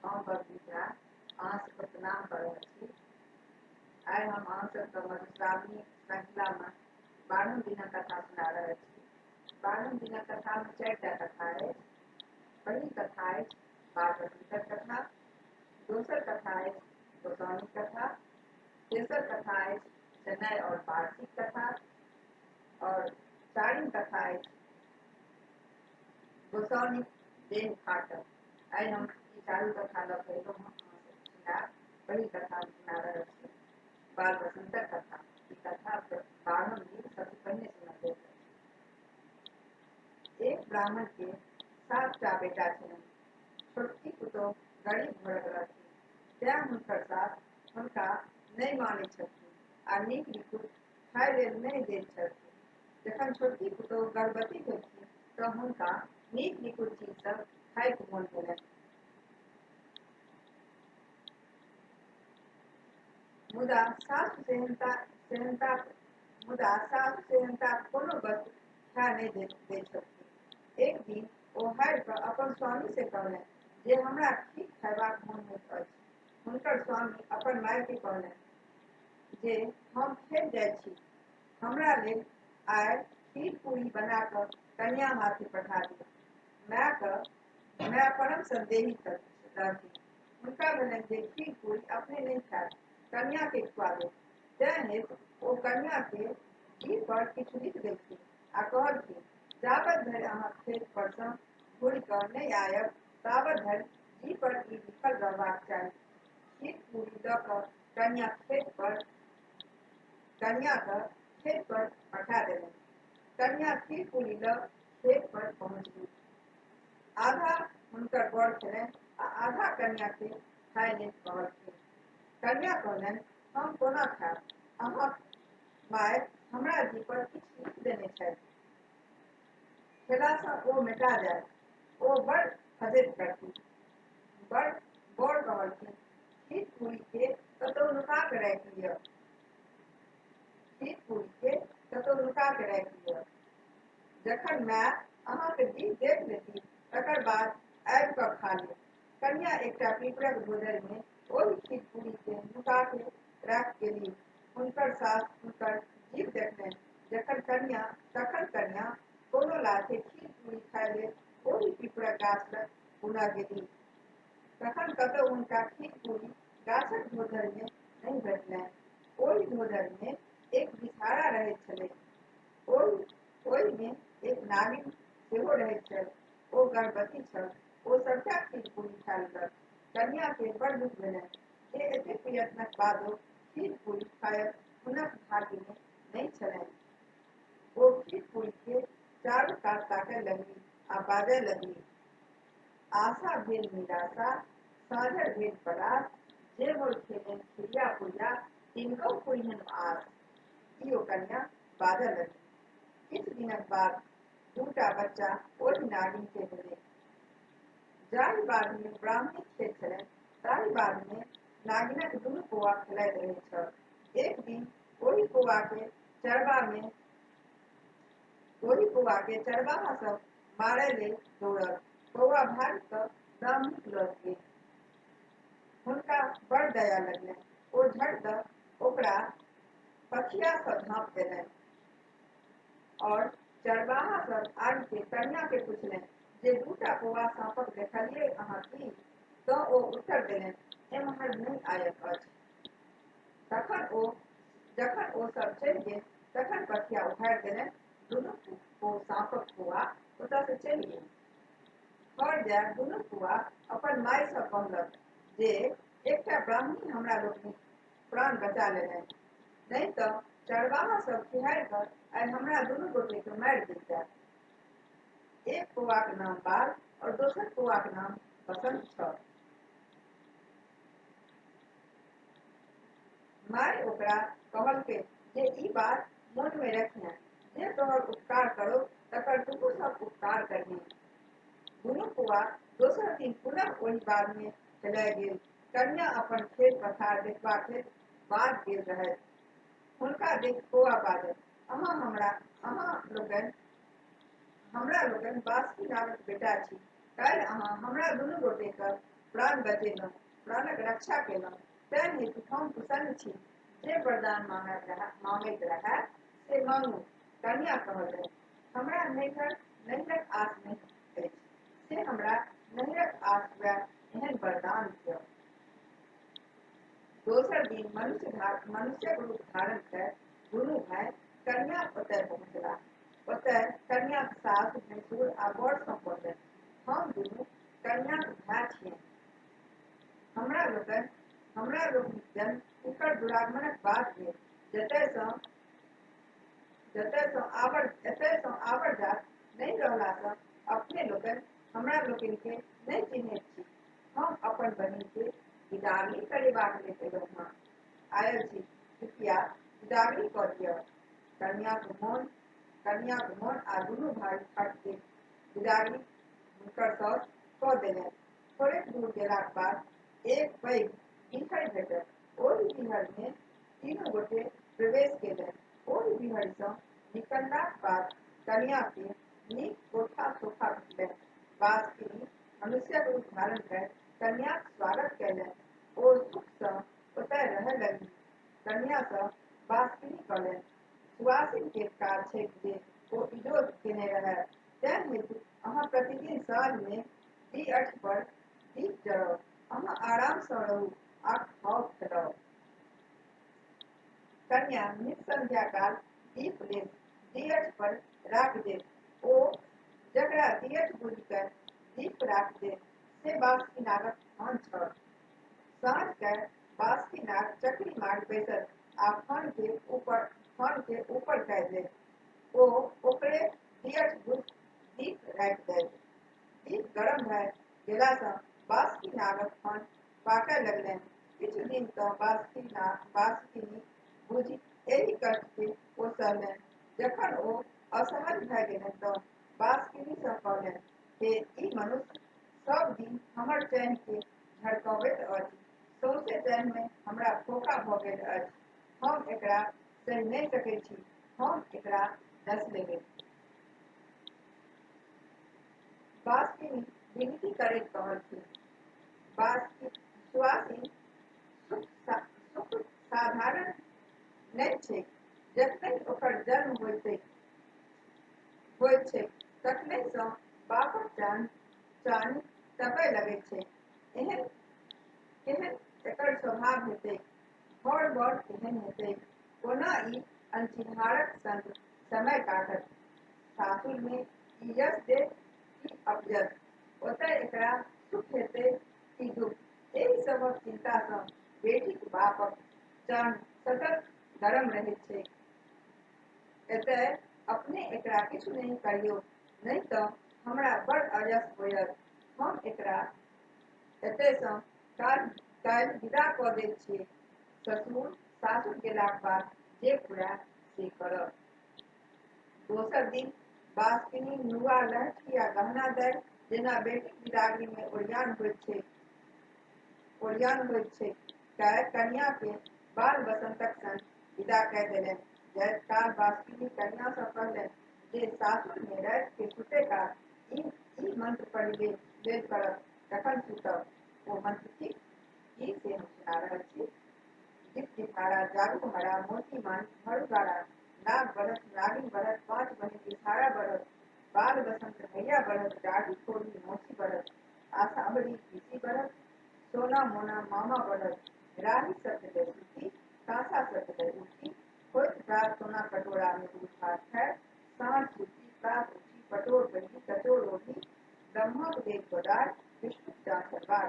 हम बबीता अहाँ सबके प्रणाम कर रहल छी। आइ हम अहाँ सबके मधुश्रावणी श्रृंखला में 12 दिनक कथा सुना रहल छी। 12 दिनक कथा में 4टा कथा अछि। पहिल कथा अछि बाल बसंतक कथा, दोसर कथा अछि गोसाउनी कथा, तेसर कथा अछि शनैय और वार्षिक कथा और चारिम कथा अछि गोसाउनी देह फाटक। आई हम चालू कथा लऽ के एलहुँ हँ। पहिल कथा सुना रहल छी बाल बसंतक कथा। ई कथा 12 दिन सबसे पहिने सुना। एक ब्राह्मण के 7टा बेटा छलनि। छोटकी पुतोह गरीब घरक रहथिन, तेँ हुनकर सास हुनका नहि मानैत छलखिन आ नीक निकुत खाय लेल नहि दैत छलखिन। जखन छोटकी पुतोह गर्भवती भेलखिन तऽ हुनका नीक निकुत चीज सब खायके मोन भेलनि। मुदा सासु सेहनता कोनो वस्तु खाय नहि दैत छलखिन। एक दिन ओ हारि कऽ अपन स्वामी से कहलनि जे हमरा खीर खयबाक मोन होइत अछि। हुनकर स्वामी अपन माय के कहलनि जे हम खेत जाइ छी, हमरा लेल आइ खीर पूरी बना कऽ कन्या हाथे पठा दिअ। माय परम संदेही रहथिन। हुनका भेलनि जे खीर पूरी अपने नहीं खायब, कन्या के खुआबे। तेँ हेतु ओ कन्या के जीभ पर किछु लिख देलखिन आ कहलखिन जाबत धरि अहाँ खेत पर सँ घुरि कऽ नहि आयब ताबत धरि जीभ पर ई लिखल रहबाक चाही। खीर पूरी दऽ कऽ कन्या के खेत पर पठा देलनि। कन्या खीर पूरी लऽ खेत पर पहुँचली। आधा हुनकर बड़ खेलनि आ आधा कन्या के खाय लेल कहलखिन। कन्या कहलनि हम कोना खायब, अहाँक माय हमरा जीभ पर किछु लिख देने छथि, खेलासँ ओ मेटा जायत, ओ बड़ फजैत करती। बड़ कहलखिन खीर पूरी के कतौ नुका के राखि लिअ। जखन माय अहाँके जीभ देख लेती तकर बाद आबि कऽ खा लेब। कन्या एकटा पीपरक भोजन में ओहि खीर पूरी के नुका के राखि गेली। हुनकर सास हुनकर जीभ देखलनि। तखन कन्या कोनो लाथे खीर पूरी खाय लेल ओहि पीपरक गाछ लग पुनः गेली। तखन कतौ हुनका खीर पूरी गाछक धोधर में नहीं भेटलनि। ओहि धोधर में एक बिषहारा रहैत छलै। ओहिमे एक नागिन सेहो रहैत छल। ओ गर्भवती छल। ओ सबटा खीर पूरी खा लेलक। कन्या के बड़ दुख भेलनि जे एतेक प्रयत्नक बादो खीर पूरी खायब हुनक भाग्य में नहीं छलनि। ओ खीर पूरी के चारू कात ताकय लगली आ बाजय लगली आशा भेल निराशा, साँझर भेल परात, जे मोर खेलनि खिरिया पुरिया, तिनको पुरिहनि आस। ई ओ कन्या बाजऽ लगली। किछु दिनक बाद 2टा बच्चा ओहि नागिन के भेलै। जाहि बाध में ब्राह्मणी खेत छलनि ताहि बाध में नागिनक 2 कौआ खेलाइत रहैत छल। एक दिन ओहि कौआ के चरवाहा सब मारय लेल दौड़ल। कौआ भागि कऽ ब्राह्मणीक लग गेल। हुनका बड़ दया लगलनि। ओ झट दऽ ओकरा पथिया सँ झाँप देलनि और चरवाहा सब आबि के कन्या के पुछलनि जे 2टा कौआ साँपक देखलियै अहाँ की? तऽ ओ उत्तर देलनि एम्हर नहि आयब अछि। जखन ओ सब चलि गेल तखन पथिया उखाड़ि देलनि। 2 साँपक कौआ ओतऽ से चलि गेल। घर जाय 2 कौआ अपन माय सँ कहलक जे एकटा ब्राह्मणी हमरा लोकनिक प्राण बचा लेलनि, नहीं तऽ चरवाहा सब खिहारि कऽ आइ हमरा 2 गोटे के मारि दैता। एक कौआक नाम बाल और दोसर कौआक नाम बसंत छल। माय ओकरा कहलकै जे ई बात मोन में रखिहें, जे तोहर उपकार करो तकर तूहो सब उपकार करिहें। 2 कौआ दोसर दिन पुनः ओहि बाध में खेलय गेल। कन्या अपन खेत पथार देखबाक हेतु बाध गेल रहथि। हुनका देख कौआ बाजल अहाँ लोकनि बासुकी नागक बेटा छी। काल्हि अहाँ हमरा 2 गोटे के प्राण बचेलहुँ, प्राणक रक्षा केलहुँ, तें हेतु हम प्रसन्न छी। जे वरदान मांगैत रहए से मांगू। कन्या कहलनि, हमरा नैहरक आस नहीं अछि, से हमरा नैहरक आस हुए एहन वरदान दिअ। दोसर दिन मनुष्यक रूप धारण कर दुनू भाई कन्या ओतय पहुँचला। ओतय कन्याक सास भैंसुर आ बड़ सँ कहलनि, हम दुनू कन्याक भाई छियनि। हमरा लोकनिक जन्म हुनकर दुरागमनक बाद भेल। एतय सँ आवर जात नहीं रहला सँ अपने लोकनि हमरा लोकनिके नहीं चिन्हैत छी। हम अपन बहिन के विदागरी करेबाक लेल आयल छी, कृपया विदागरी कऽ दिअ। कन्याक मोन आ दुनू भाई फट के विदागरी हुनकर साउस कऽ देलनि। थोड़ेक दूर गेलाक बाद एक पैघ बिहड़ि भेटल। ओहि बिहड़ि में तीनू गोटे प्रवेश केलनि। ओहि बिहड़ि सँ निकललाक बाद कन्या के नीक कोठा सोफा भेटलनि। बासुकी मनुष्यक रूप धारण कर कन्याक स्वागत कयलनि। ओ सुख सँ ओतय रहय लगलीह। कन्या सँ बासुकी कहलनि, सुआसिन के काल छै जे ओ इजोत केने रहए, तें हेतु अहाँ प्रतिदिन साँझ में दीअठ पर दीप जराउ। अहाँ आराम सँ रहू आ खाउ खेलाउ। कन्या नित्संध्या काल दीप लेत, दीअठ पर राख देत। ओ जकरा दीअठ बुझि कर दीप राख देत से बासुकी नागक धन छल। साँझ के बासुकी नाग चक्री मारि बैसत आ फन के ऊपर कय देत। ओ ओकरे दीअठ बुझि दीप राखि देत। दीप गरम भऽ गेला सँ बासुकी नागक फन पाकय लगलनि। किछु दिन तऽ बासुकी बुझि एहि कष्ट के ओ सहलनि। जखन ओ असहज भऽ गेलनि तऽ बासुकी सँ कहलनि, हे ई मनुष्य सब दिन हमर चैन के झड़कबैत अछि। सौंसे चैन में हमरा फोका भऽ गेल अछि। हम एकरा सहि नहीं सकैत छी। हम एकरा डस लेबै। बासुकी विनती करैत कहलखिन, सुआसिन सुख साधारण नहीं छै। जखनहि ओकर जन्म होइत छै तखनहि सँ बापक चानी तपय लगैत छै। केहन एकर स्वभाव हेतैक, बड़ केहन हेतैक। कोना ई अनचिन्हारक संग समय काटत। सासुर में ई यश देत कि अपयश, ओतय एकरा सुख हेतै कि दुख। एहि सभक चिंता सँ बेटीक बापक चान सतत गरम रहैत छै। एतय अपने एकरा किछु नहीं करियौ, नहीं तऽ हमरा बड़ अयस होयत। हम एकरा एतय सँ काल्हि विदा कऽ दैत छियै। सासुर गेलाक बाद जे फुराय से करब। दोसर दिन बासुकी नुआ लहठी आ गहना दय जेना बेटीक विदागरी में ओरियान होइत छै कन्या के बाल बसंतक संग विदा कय देलनि। जाइत काल बासुकी कन्या सँ कहलनि जे सासुर में राति के सुतय काल ई मंत्र पढ़ि लेल करब, तखन सुतब। ओ मंत्र थिक की से हम सुना रहल छी। जितहारा जागू हरा मोती मानिक भरू गारा, नाग बढ़त नागिन बढ़त पांच बहिन इशारा बढ़त, बाल बसंत भैया बढ़त डाढ़ी खोड़ी मौसी बढ़त, आसावरी पीसी बढ़त सोना मोना मामा बढ़त, राही शब्द दे उठी कांसा शब्द दे उठी, होइत प्रात सोना कटोरा में दूध भात खाए, सांझ सूती प्रात उठी पटोर बही कचोर ओढ़ी, ब्रह्मक देव गोदार विष्णु चांचर बार,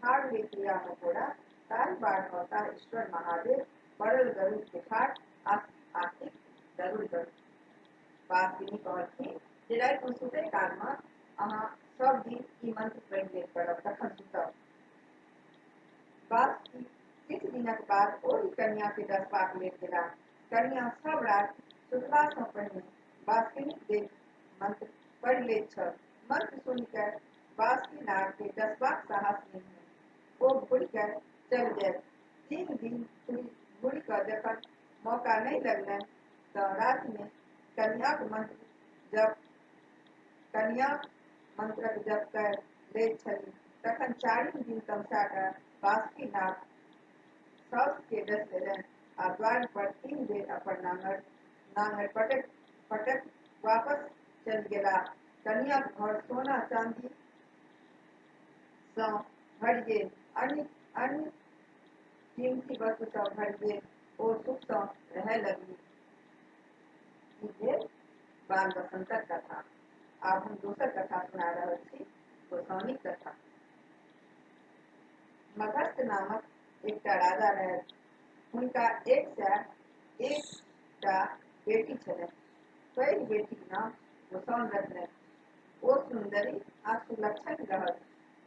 भाग ले प्रिया मकोड़ा तारी बाढ़ होता ईश्वर महादेव, पड़ल गरुड़ के खाट आस्तिक जरूर गरुड़। बासुकी कहलखिन जे राति में सुतय काल में अहाँ सब दिन ई मंत्र पढ़ि लेल करब, तखन सुतब। बासुकी किछु दिनक बाद ओहि कन्या के डसबाक लेल गेलाह। कन्या सब राति सुतबा सँ पहिने बासुकीक देल मंत्र पढ़ि लैत छल। मंत्र सुनि कऽ बासुकी नाग के डसबाक साहस नहीं भेल। ओ घुरि कऽ चलि जायत। 3 दिन घुरि कऽ जखन मौका नहीं लगलनि तऽ राति में कन्याक मंत्रक जप कऽ लैत छलीह। तखन चारिम दिन तमसा बासुकीनाथ साउस के डस देलन आ द्वार पर 3 बेर अपन नांगर पटक पटक वापस चल गेला। कन्या घर सोना चांदी सँ भरि गेल, अन्य कीमती वस्तु सँ भरि गेल। ओ सुख सँ रहय लगली। ई भेल बाल बसंतक कथा। आब हम दोसर कथा सुना रहल छी, गोसाउनिक कथा। मगध नामक एकटा राजा रहथि। हुनका 101टा बेटी छलनि। पैघ बेटीक नाम गोसाउन रखलनि। ओ सुंदरी आ सुलक्षण रहल।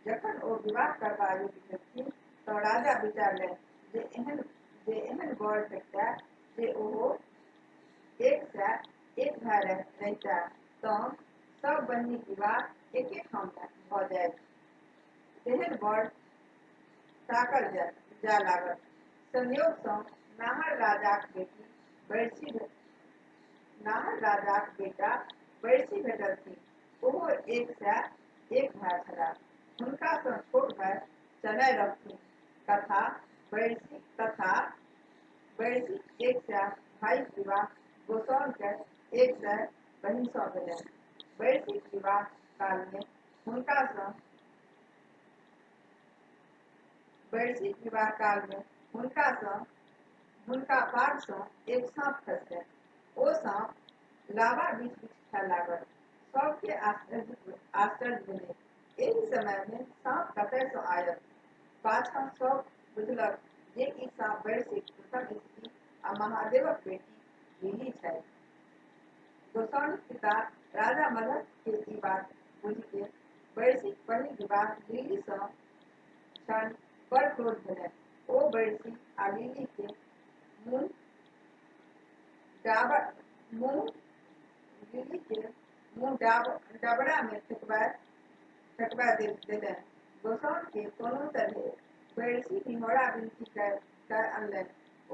जखन ओ विवाह करबा योग्य भेलखिन तऽ राजा विचारलनि जे एहन वर भेटतै जे ओहो 101 भाइ रहिता तऽ सब बहिनीक विवाह एके ठाम भऽ जायत। तेहन वर ताकल जा लागल। संयोग सँ नाहर राजाक बेटा बढ़सी भेटलखिन। ओहो 101 भाइ छलाह। हुनका सँ छोट भाइ चलय लगथिन। तथा बढ़सी 100 भाइक विवाह गोसाउन के 100 बहिन सँ भेलनि। बढ़सीक विवाह काल में हुनका पाग सँ एक साँप खसलनि। ओ साँप लावा बीछ खाय लागल। सबके आश्चर्य भेलै। एहि समय में साँप कतय सँ आयल? पाछाँ सब बुझलक जे ई साँप बढ़सीक प्रथम स्त्री आ महादेवक बेटी लिली छथि। गोसाउनिक पिता राजा मगध के ई बात बुझि के बढ़सीक पहिल विवाह लिली सँ छल। बड़ क्रोध भेलनि। ओ बढ़सी आ लिली के मुँह डबरा में फेकबा देलनि। गोसाउन के कोनो तरहे बढ़सी निहोरा विनती कर अनलनि। ओ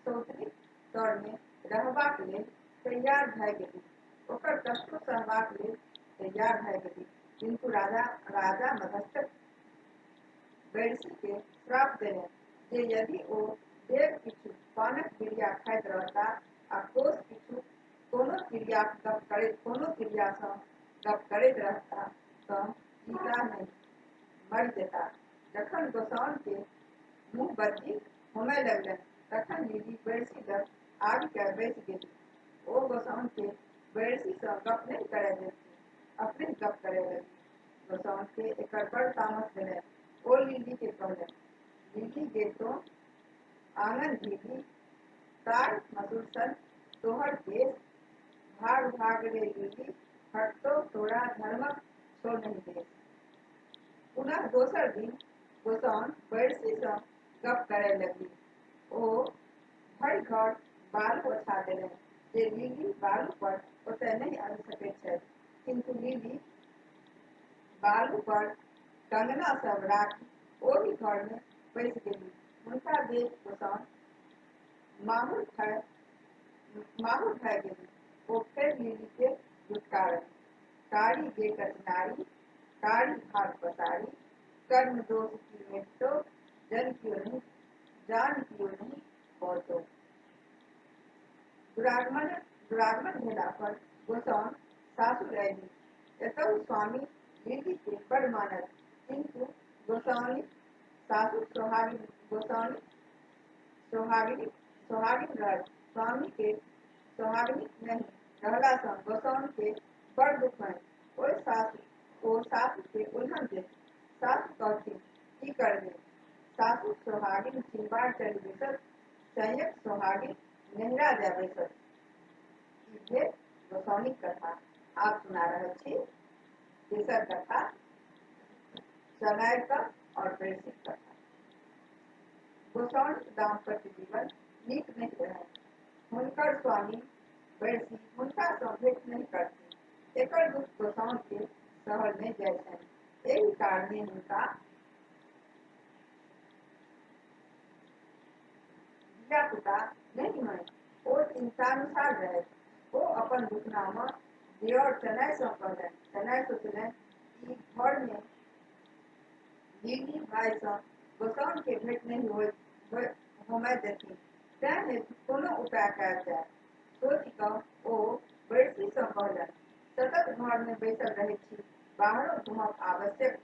सौतरीक तर में रहबाक लेल तैयार भए गेली। ओकर कष्टो सहबाक लेल तैयार भए गेली। किंतु राजा मगध बढ़सी के श्राप देलनि जे यदि ओ देव किछु पानक क्रिया खाइत रहता आ कोष किछु कोनो क्रिया सँ गप करैत रहता तऽ जीता नहीं, मरि जेता। जखन गोसाउन के मुँह बज्जी होमय लगलनि तखन लिली बढ़सी लग आबि के बैस गेली। ओ गोसाउन के बढ़सी सँ गप नहीं करय देलखिन, अपने गप करय लगली। गोसाउन के एकर बड़ तामस भेलनि। ओ लिली के कहलनि, लिली गे तो आंगन भीगी तार मधुर सन तोहर केश। भाग रे लिली, हटतो तोरा धर्मक छो नहीं देश। पुनः दोसर दिन गोसाउन बढ़सी सँ गप करय लगली। ओ भरि घर बालू ओछा देलनि जे लिली बालू पर ओतय नहीं आबि सकैत छथि। किंतु लिली बालू पर कंगना सब राखि ओहि घर में बैस गेली। हुनका देख गोसाउन माहुर भए गेली। ओ फेर लिली के दुत्कारलनि, कारी गे कठिनाई, कारी भाग पसारी। कर्म दोष की मेटतो, जान क्यों नहीं पहुँचो। दुरागमन भेला पर गोसाउन सासुर अयली। एतहु स्वामी लिली के बड़ मानत। किंतु गोसाउनिक सासुर सोहागिन रहत। स्वामी के सोहागिनिक नहीं रहला सँ गोसाउन के बड़ दुख है। ओ सासु के उल्हन देत। सासु कहथिन, की करबे? सासु सोहागिन छिनबार चलि बैसत, संयक सोहागिन नहिरा जा बैसत। ई भेल गोसाउनिक कथा। आप सुना रहल छी तेसर कथा, सनायक और बढ़सीक कथा। गोसाउनिक दाम्पत्य जीवन नीक नहीं रहै। हुनकर स्वामी बढ़सी हुनका सँ भेंट नहीं करथिन। एकर दुख गोसाउन के सहल नहीं जाय छनि। एहि कारणे हुनका धिया पुता नहीं होइ। ओ चिंतानुसार रहथि। ओ अपन दुखनामा दियोर चनय सँ कहलनि। चनय सोचलनि ई घर में लीली भाई सँ गोसाउन के भेंट नहीं होमय देथिन, तें हेतु कोनो उपाय कयल जाय। सोचि कऽ ओ बड़सी सँ कहलनि, सतत घर में बैसल रहै छी, बाहरो घूमब आवश्यक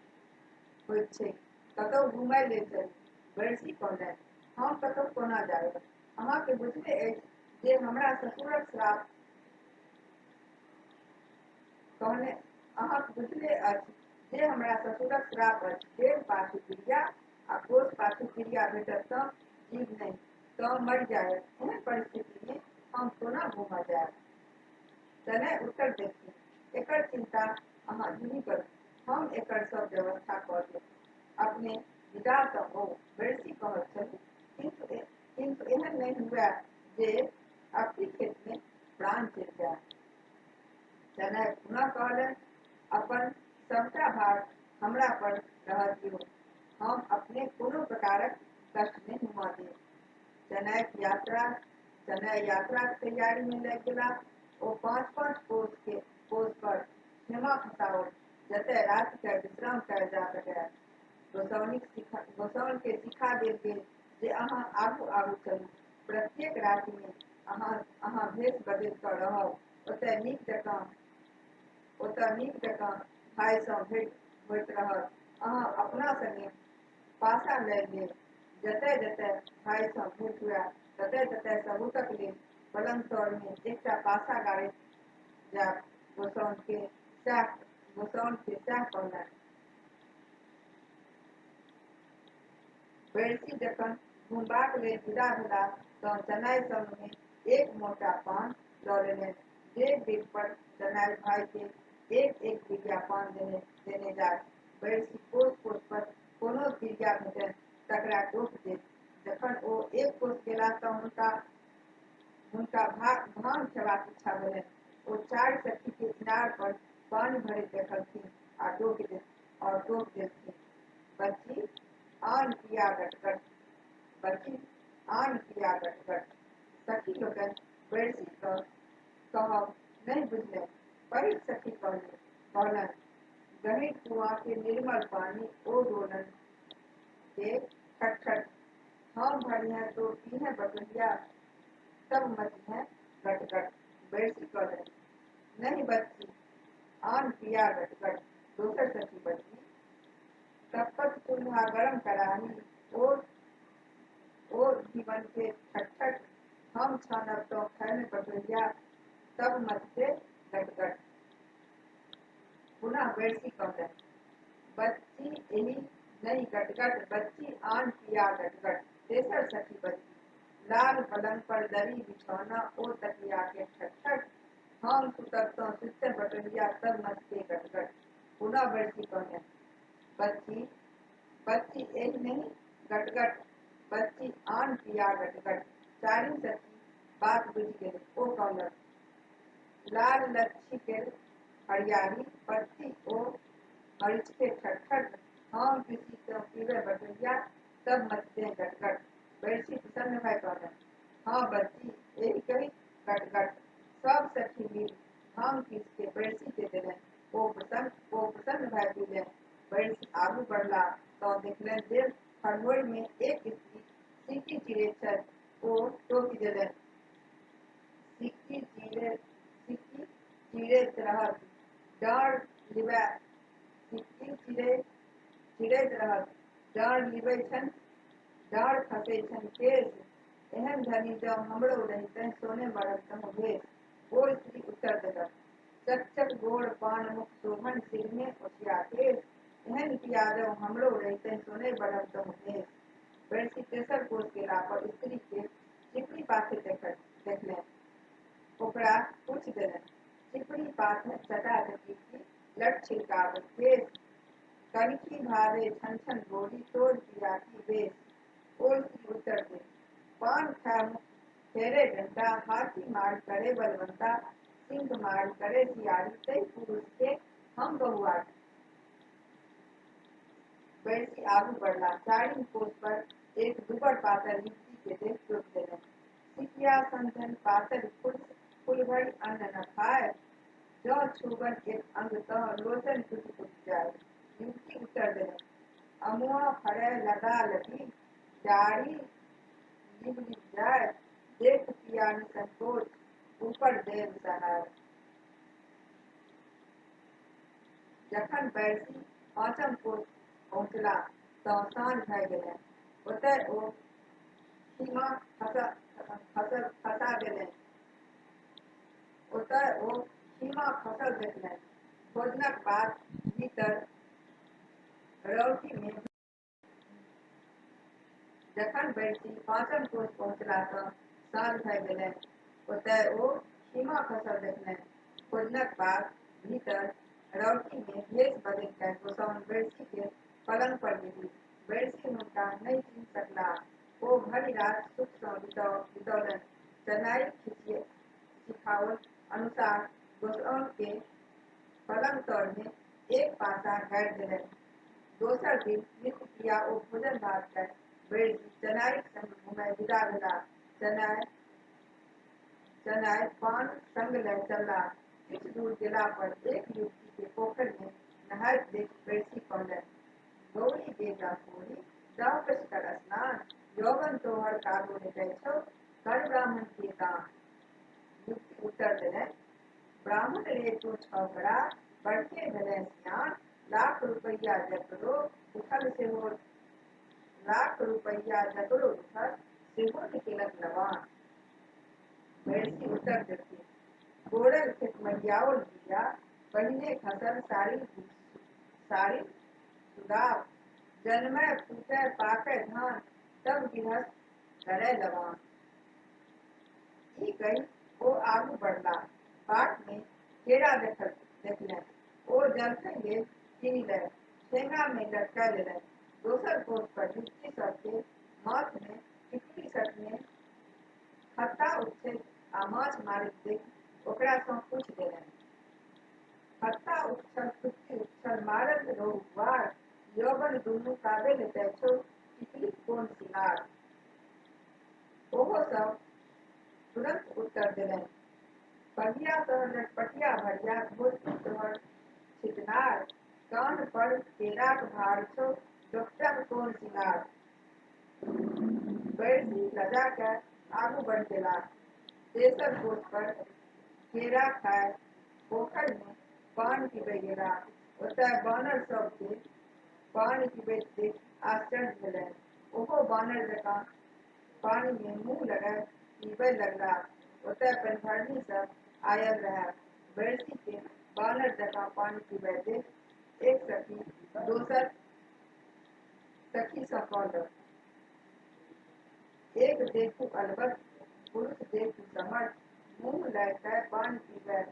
होइत छै, कतहु घूमय लेल चली। बड़सी कहलनि, हम कतहु कोना जायब? अहाँके बुझले अछि जे हमरा ससुरक श्राप कहने अहाँके बुझले अछि जे हमरा ससुरक श्राप अछि, देव पाछू क्रिया आ कोष पाछू क्रिया भेटत तऽ जीव नहीं तऽ मरि जायब। एहन परिस्थिति में हम कोना घूमऽ जायब? तने उत्तर देथिन, एकर चिंता अहाँ नहीं करू, हम एकर सब व्यवस्था कऽ देब। अपने विदा तऽ हो। बड़सी कहत छली, किंतु एहन नहीं हुए जे अपनी खेत में प्राण चलि जाय। जनक पुनः कहलनि, अपन सबटा भार हमरा पर रहऽ दियौ, हम अपने कोनो प्रकारक कष्ट नहीं हुअ देब। जनक यात्रा के तैयारी में लग गेला। ओ 5-5 कोस पर खेमा खसाओल, जतय राति के विश्राम कयल जा सकय। गोसाउन के सिखा देल गेल जे अहाँ आगू आगू चलू, प्रत्येक राति में अहाँ भेष बदलि कऽ रहब। ओतय नीक जकाँ भाई सँ भेंट होइत रहत। अहाँ अपना संगे पासा लय लेब, जतय जतय भाई सँ भेंट हुए ततय ततय सबूतक लेल पलंग तर में एकटा पासा गाड़ैत जायब। गोसाउन के सएह कहलनि। बड़सी जखन घुमबाक लेल विदा भेला तऽ चनाई संग में एक मोटा पान लऽ लेलनि। डेग पर चनाई भाई के एक बिरिया पान देने जाय। बड़सी कोस पर कोनो बिरिया भेटनि तकरा टोक देत। जखन ओ एक कोस गेला तऽ हुनका भांग खेबाक इच्छा भेलनि। ओ 4 सखी के इनार पर पानी भरैत देखलखिन आ टोक देलखिन, बच्ची आन पिया गटगट। सखी लोकनि बड़सी कऽ कहब नहीं बुझलनि। पहिल सखी कहलनि, गहींर कुआँ के निर्मल पानी ओ डोलन के खटखट, हम भरिहें तो पीहें बटोहिया, तब मचिहें गटगट। बड़सी कहलनि, नहीं बच्ची आन पिया गटगट। दोसर सखी बच्ची, तपत चूल्हा गरम कराही ओ जीवन के खटखट, हम छानब तो खैमे बटोहिया, तब मचते गटगट। पुनः बड़सी कहलनि, बच्ची एही नहीं गटगट, बच्ची आन पिया गटगट। तेसर सखी बच्ची, लाल पलंग पर दरी बिछौना ओ तकिया के खटखट, हम सुतब तो सुते बटोहिया, तब मचते गटगट। पुनः बड़सी कहलनि, बच्ची एही नहीं गटगट, बच्ची आन पिया गटगट। चारिम सखी बात बुझि गेल। ओ कहलक, लाल लच्छी के हरियारी, पत्ती ओ मरीच के खटखट, हम किसी तो पीवे बटोहिया, तब मचते गटगट। बड़सी प्रसन्न भय कहलनि, हाँ बच्ची एही कही गटगट। सब सखी मिल भांग पीस के बड़सी के देलनि। ओ प्रसन्न भय पीलनि। बड़सी आगू बढ़ला तो देखलनि जे खरहोरि में एक स्त्री सिक्की चिड़ैत छथि। ओ टोकि देलनि, सिक्की चिड़ैत रहत, डाँड़ लिबै छनि, डाँड़ खसै छनि केश, एहन धनी जँ हमरो रहितनि, सोने मरगतहु भेष। ओ स्त्री उत्तर देलक, चक गोड़ पान मुख शोभन, सिर में ओछिया केश, एहन पिया जँ हमरो रहितनि, सोने बढ़बतहु भेष। बड़सी तेसर कोस गेला पर स्त्री के चिपड़ी पाथे देखलनि। ओकरा पूछि देलनि, चिपड़ी पाथे चटाचटी लट छिलकावत केश, कनखी भावे छन छन गोरी, तोड़ पिया की बेश। ओ स्त्री उत्तर दे, पान खाए मुख फेरे डंडा, हाथी मार करे बलवंता, सिंह मार करे सियारी, तई पुरुष के हम बहुआरी। बड़सी आगू बढ़ला। चारिम कोस पर एक दुबर पातर युवती के देख टोक देलनि, सिकिया संतन पातर फूल भरी अन्न न खाए, जँ छूबन एक अंग तँ लोचन कुछ जाए। युवती उत्तर देलनि, अमुआ फरे लगा लगी जारी लिब जाए देख पिया संकोच ऊपर देव सहाय। जखन बैरसी पाँचम कोष पहुँचला तऽ साँझ भए गेलै। ओतय ओ सीमा फँसा देलनि। ओतय ओ सीमा फसल देखलनि। भोजनक बाद भीतर रौटी में जखन बैरसी पाँचम कोष पहुँचला तऽ साँझ भए गेलै। ओतय ओ सीमा फसल देखलनि। भोजनक बाद भीतर रौटी में भेष बदलि कऽ गोसाउनि बैरसी के पलंग पर गेली। बैरसी हुनका नहीं चिन्ह सकलाह। ओ भरि रात सुख सँ बितौलनि। चेन्नई सिखाओल अनुसार गोसाउनि के पलंग तर में एक पासा गाड़ि देलनि। दोसर दिन नित्य क्रिया ओ भोजन भात कऽ बैरसी चेन्नई संग घुमय विदा भेलाह। चेन्नई पान संग लय चललाह। किछु दूर गेला पर एक युवती के पोखरि में नहाइत देखि बैरसी कहलनि, गौरी बेटा कोरी जाओ कछ कर स्नान, यौवन तोहर काबू निकलै छौ, कर ब्राह्मण के दान। युवती उत्तर देलनि, ब्राह्मण रे तो छौ बड़ा, बड़के भेलै सियान, लाख रुपैया जकरो उठल सेहो निकेलक लवान। बैरसी उत्तर देलखिन, गोड़ल खेत मरियाओल बिया, पहिने खसल सारी सुदाब, जन्मय फूटय पाकय धान, तब गिरहस्त करय लवान। ई कहि ओ आगू बढ़लाह। बाट में केरा देखलनि। ओ जलखै लेल कीनि लय ठेंगा में लटकाय लेलनि। दोसर कोष पर युवती सब के माथ में टिकुली सटने खत्ता उछैत आ माछ मारैत देखि ओकरा सँ पूछि देलनि, खत्ता उछल खुट्टी उछल मारल रहु वार, यौवन दुनू काबे लेतै छौ, टिकुली कोन सिंगार। ओहो सब तुरंत उत्तर देलनि, पहिया तोहर लटपटिया भरिया, भोजपुर तोहर छितनार, कान पर केराक भार छौ, डोकटक कोन सिंगार। बैरसी लजा के आगू बढ़ि गेलाह। तेसर कोष पर केरा खाय पोखरि में पान पीबय गेलाह। ओतय बानर सब के पान पीबैत देखि आश्चर्य भेलनि। ओहो बानर जकाँ पानी में मुँह लगाय पीबय लगलाह। ओतय पानिभरनी सब आयल रहए। बैरसी के बानर जकाँ पानी पीबय देख एक सखी दोसर सखी सँ कहलक, एक देखू अलबत पुरुष देखू समर्थ, मुँह लय कय पान पीबय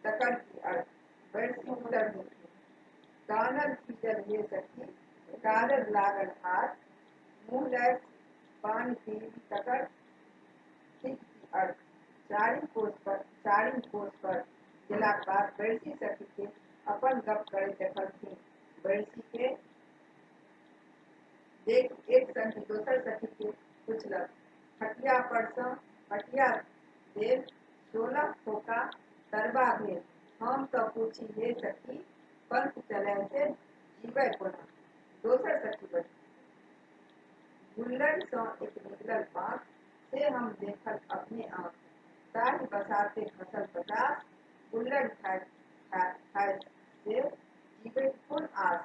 तकर की अर्थ। बैरसी उत्तर देलखिन, कानल खींचल हे सखी, काजर लागल हाथ, मुँह लय पान पीबी तकर ठीक की अर्थ। चारिम कोष पर गेलाक बाद बैरसी सखी के अपन गप करैत देखलखिन। बैरसी के देख एक सखी दोसर सखी के पुछलक, खटिया पर सँ हटिया देल, 16 फोका तरबा भेल, हम तऽ पूछी हे सखी, पंथ चलय से जीवय कोना। दोसर सखी बजली, गुल्लड़ सँ एक निकलल पाँख, से हम देखल अपने आँख, ताहि बसाते खसल 50, गुल्लड़ खाय से जीवय कोन आस।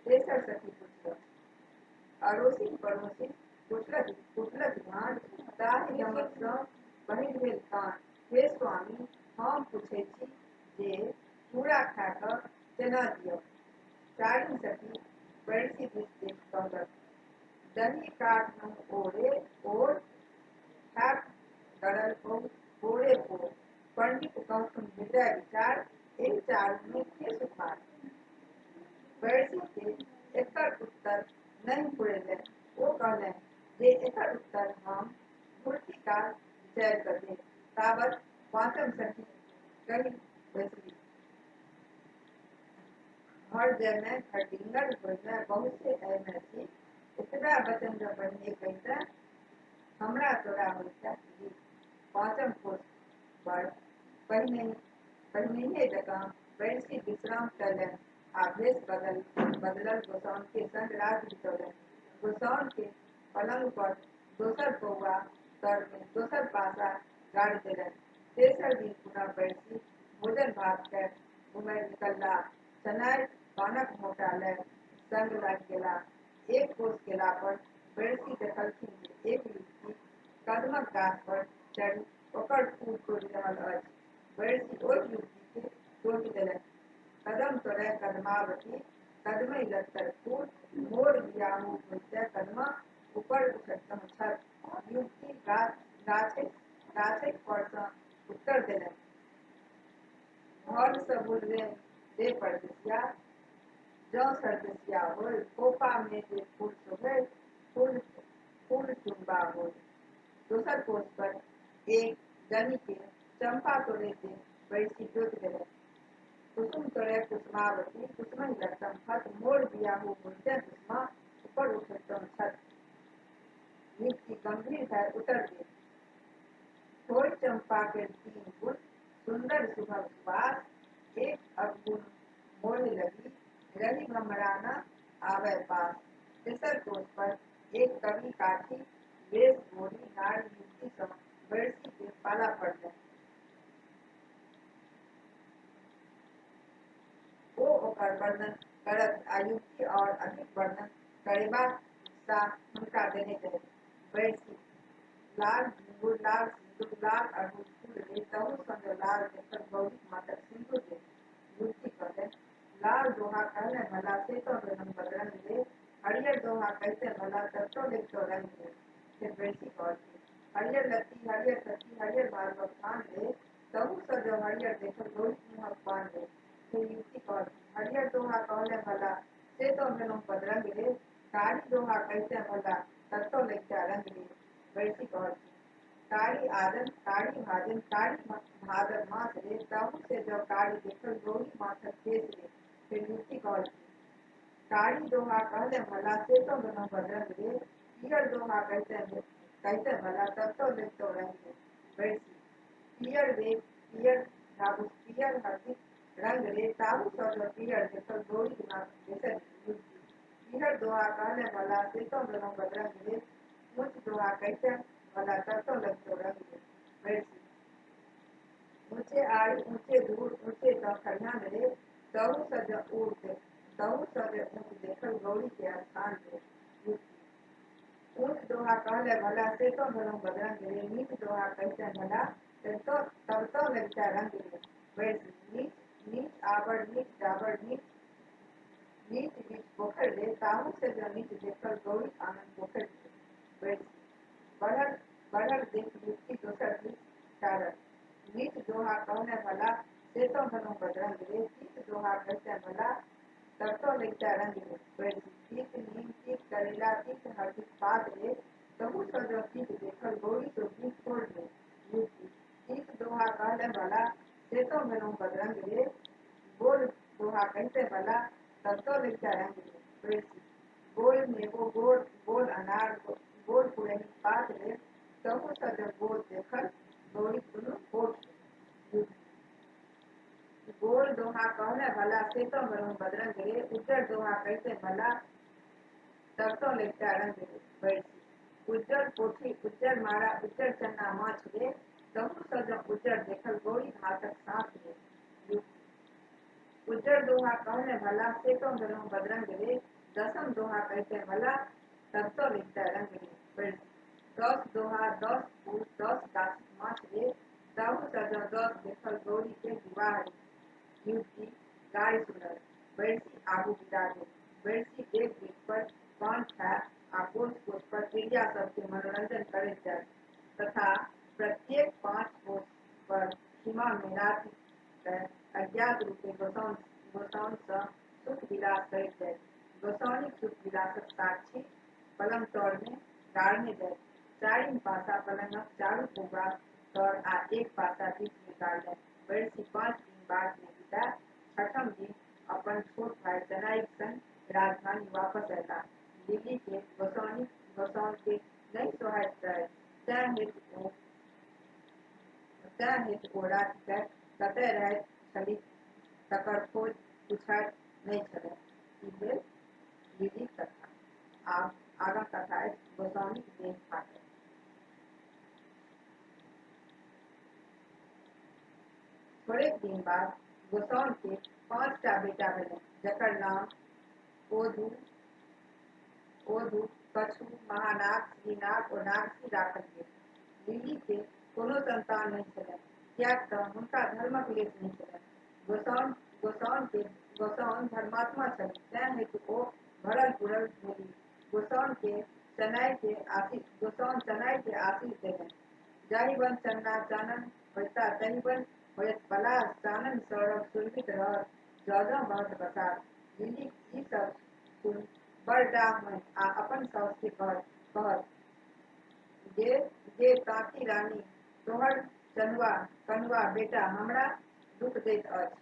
तेसर सखी पुछलक, अड़ोसिन पड़ोसिन कुटलक भांड, ताहि दमक सँ बहिर भेल कान, हे स्वामी हम पूछै छी जे चूड़ा खा कऽ केना जियब। चारिम सखी बैरसी दिस देखि कहलक, दही काठ हम ओढ़, ठाक गड़ल पोरे पोर, पंडित कहथुन हृदय विचार, एहि चारू में के सुखार। बैरसी के एकर उत्तर नहीं फुरेलनि। ओ कहलनि जे एकर उत्तर हम घुरती काल विचारि कऽ देब। ताबत पाँचम सखी कहि बैसली, घर जय में खरडिंगर होय में बहुत से अय में छी, एतबा वचन जँ पहिने कहितै हमरा तोरा होइतै प्रीत। पाँचम कोष पर पहिनहिए जकाँ बैरसी विश्राम कयलनि आवेश बदलल गोसाउन के संग रात बितौलन। गोसाउन के पलंग पर दोसर पौआ तर में दोसर पासा गाड़ देलन। तेसर दिन पुनः बैसी भोजन भात कर घुमय निकलला। चनाय पानक मोटालय संग लग गेला। एक कोस गेला पर बैसी देखलखिन जे एक युवती कदमक गाछ पर चढ़ी ओकर फूल तोड़ि रहल अछि। बैसी ओहि युवती के टोकि देलनि, कदम तोड़य कदमावती, कदमहि लत्तर फूल, मोर बियाहू होइते कदमा ऊपर उठैत छल। युवती गाछक पर सँ उत्तर देलनि, घर सँ बुलबे रे परदेसिया, जँ सरदेसिया होय, कोपा में जे फूल शोभे, फूल चुनबा होय। दोसर कोस पर एक जनी के चंपा तोड़े दे बैसी जोत देलनि, कुसुम तोड़े कुसुमावती, कुसुमहि लट्टम फट, मोर बियाहू होइते कुसुमा ऊपर उठैत छल। युवती गंभीर भय उत्तर दे, होय चंपा के तीन गुण, सुंदर सुभग सुवास, एक अवगुण मोहे लगी, रही हमरा न आवे पास। तेसर कोस पर एक कवि काठी वेश गोरी नारी युवती सँ बैसी के पाला पड़लनि। ओ ओकर वर्णन करत आ युवती और अधिक वर्णन करेबाक उत्साह हुनका देने गए। बैसी, लाल घुंघरू, लाल सिंदूर, लाल अड़हुल फूल रे, तहु संग लाल देखल गौरी मातक सिंदूर रे। युवती कहलनि, लाल दोहा कहले भला से तो बेरंग बदरंग रे, हरियर दोहा कहते भला तब तो देखतो रंग रे। फिर बैसी कहलखिन, हरियर लत्ती, हरियर तत्ती, हरियर बारबक पान रे, तहु सँ जो हरियर देखल गौरी मुँहक पान रे। फिर युवती कहलखिन, हरियर दोहा कहले भला से तो बेरंग बदरंग रे, कारी दोहा कहते भला तब तो देखता रंग रे। बैसी कहलखिन, कारी आदन, कारी भाजन, कारी भादर मास रे, तहु से जो कारी देखल गौरी माथक केस रे। फिर युवती कहलखिन, कारी दोहा कहले भला से तो बेरंग बदरंग रे, पियर दोहा कहते भला तब तो देखतो रंग रे। बैसी, पियर रे पियर धाबुस पियर हरदिक रंग रे, ताहू सँ जो पियर देखल गौरी माथक केस रे। युवती, पियर दोहा कहले भला से तो बेरंग बदरंग रे, ऊंच दोहा कहते भला तब तो देखतो रंग रे। बैसी, ऊंचे आड़ी ऊंचे धूड़ ऊंचे तो खरिहान रे, तहु सँ जो ऊंच देखल गौरी के स्थान रे। युवती, ऊंच दोहा कहले भला से तो बेरंग बदरंग रे, नीच दोहा कहते भला तब तो लगता रंग रे। बैसी, नीच आबड़ नीच डाबड़ नीच बीच पोखर रे, ताहू से जो नीच देखल गौरी आनंद पोखर रे। बैसी, बढ़ल देख युवती दोसर दिस टारल, नीच दोहा कहले भला से तो बेरंग बदरंग रे, तीत दोहा कहते भला तब तो लगता रंग रे। बैसी, तीत नीम तीत करेला तीत हरदिक पात रे, तहु सँ जो तीत देखल गौरी तो बीच छोड़ रे। युवती, तीत दोहा कहले भला से तो बेरंग बदरंग रे, गोल दोहा कहते भला तब तो लगता रंग रे। बैसी, गोल नेबो गोल अनार गोल पुरही पात रे, तहु सँ जो गोल देखल गौरी दुनू कोठ रे। युवती, गोल दोहा कहले भला से तो बेरंग बदरंग रे, उज्जर दोहा कहते भला तब तो लगता रंग रे। बैसी, उज्जर पोथी उज्जर मारा उज्जर चन्ना माछ रे, तहु सँ जो उज्जर देखल गौरी हाथक साथ रे। युवती, उज्जर दोहा कहले भला से तो बेरंग बदरंग रे, दसम दोहा कहते भला तब तो लगता रंग रे। बैसी, 10 दोहा 10 फूल 10 गाछक माछ रे, तहु सँ जो 10 देखल गौरी के विवाह रे। युवती, गारि सुनल। बैसी आगू विदा भेल। बैसी डेग डेग पर पान खाय आ कोस कोस पर चिड़िया सब के मनोरंजन करैत जाय, तथा प्रत्येक 5 कोस पर सीमा में राति के अज्ञात रूपे गोसाउन सँ सुख विलास करैत जाय। गोसाउनिक सुख विलासक साक्षी पलंग तर में गाड़ने जाय। चारिम पासा पलंगक चारू पौआ तर आ एक पासा बीच में गाड़लनि। बैसी 5 दिन बाद में विदा। छठम दिन अपन छोट भाई चनाईक संग राजधानी वापस अयला। दिल्ली के गोसाउन के नहीं सोहाइत रहै, तें हेतु ओ राति के कतय रहैत छलीह तकर खोज पूछैत नहीं छले ई भेल लीली कथा। आगा कथा है गोसाउनी देह फाटल। थोड़े दिन बाद गोसाउन के 5टा बेटा भेलै, जकर नाम ओधु, कछु, महानाग, श्रीनाग और नागसी राखल गेल। लीली के कोनो संतान नहीं छलनि, कियाक तऽ हुनका धर्मक लेस नहीं छलनि। गोसाउन धर्मात्मा छल, तें हेतु ओ भरल पुरल भेली। गोसाउन चनाई के आशीष देलनि। जाहि वन चन्ना चानन होता तहि वन होयत पलाश, चानन सौरभ सुरभित रहत, जौ बढ़त बसात। लीली ई सब सुन बड़ डाह मन आ अपन साउस के कहत जे ताती रानी, तोहर कनुआ बेटा हमरा दुख दैत अछि।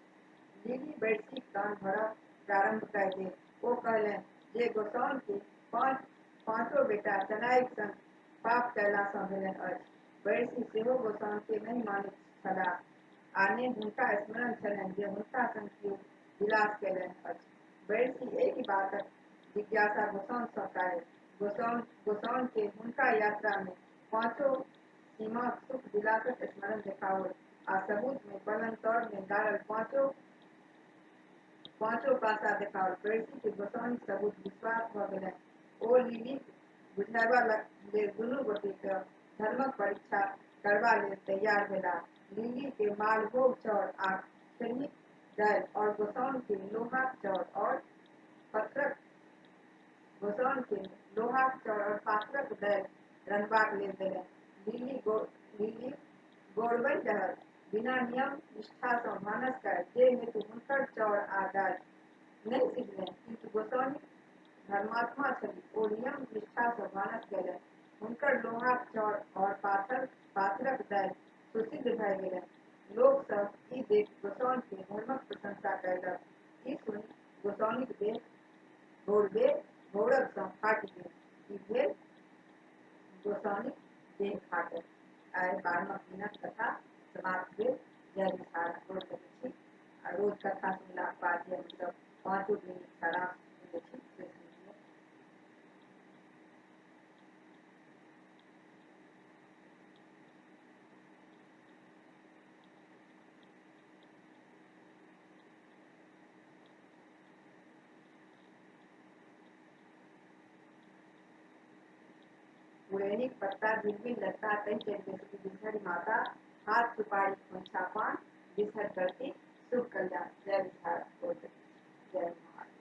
लीली बैरसी कान भरब प्रारंभ कय देल। ओ कहलनि जे गोसाउन के पाँचो बेटा चनाईक संग पाप कयला सँ भेलनि अछि। बैरसी सेहो गोसाउन के नहीं मानैत छलाह आ ने हुनका स्मरण छलनि जे हुनका संग कियो विलास कयलनि अछि। बैरसी एहि बातक जिज्ञासा गोसाउन सँ करैत गोसाउन के हुनका यात्रा में पाँचो सीमाक सुख विलासक स्मरण देखाओल आ सबूत में पलंग तर में गाड़ल पाँचो पासा देखाओल। बैरसी के गोसाउन सबूत विश्वास भ गेलनि। ओ लीली बुझाबा लेल दुनू गोटे के धर्मक परीक्षा करबा लेल तैयार भेला। लीली के मालभोग चाउर आ खेरहीक दालि और गोसाउन के लोहाक चाउर और पात्रक दालि रंधबाक लेल देलनि। लीली गौरबैत रहल, बिना नियम निष्ठा सँ भानस कय, जे हेतु हुनकर चाउर आ दालि नहीं सिझलनि। किंतु गोसाउनी धर्मात्मा छलीह, ओ नियम निष्ठा सँ भानस कयलनि। हुनकर लोहाक चाउर और पात्रक दालि सुसिद्ध भय गेलनि। लोक सब ई देख गोसाउन के धर्मक प्रशंसा कयलक। ई सुनि गोसाउनीक देह घौरब सँ फाटि गेल। ई भेल गोसाउनीक देह फाटल। आइ 12वां दिनक कथा समाप्त भेल। जय विषहारा। रोज देखै छी आ रोज कथा सुनलाक बाद जे हमसब 5 दिन सारांश सुनै छी से सुनिए। पुरैनीक पत्ता झिलमिल लता तहि चढ़ि बैसली बिषहरि माता, हाथ सुपारी खोंइछा पान, बिषहर करती शुभ कल्याण। जय विषहारा। जय विषहारा।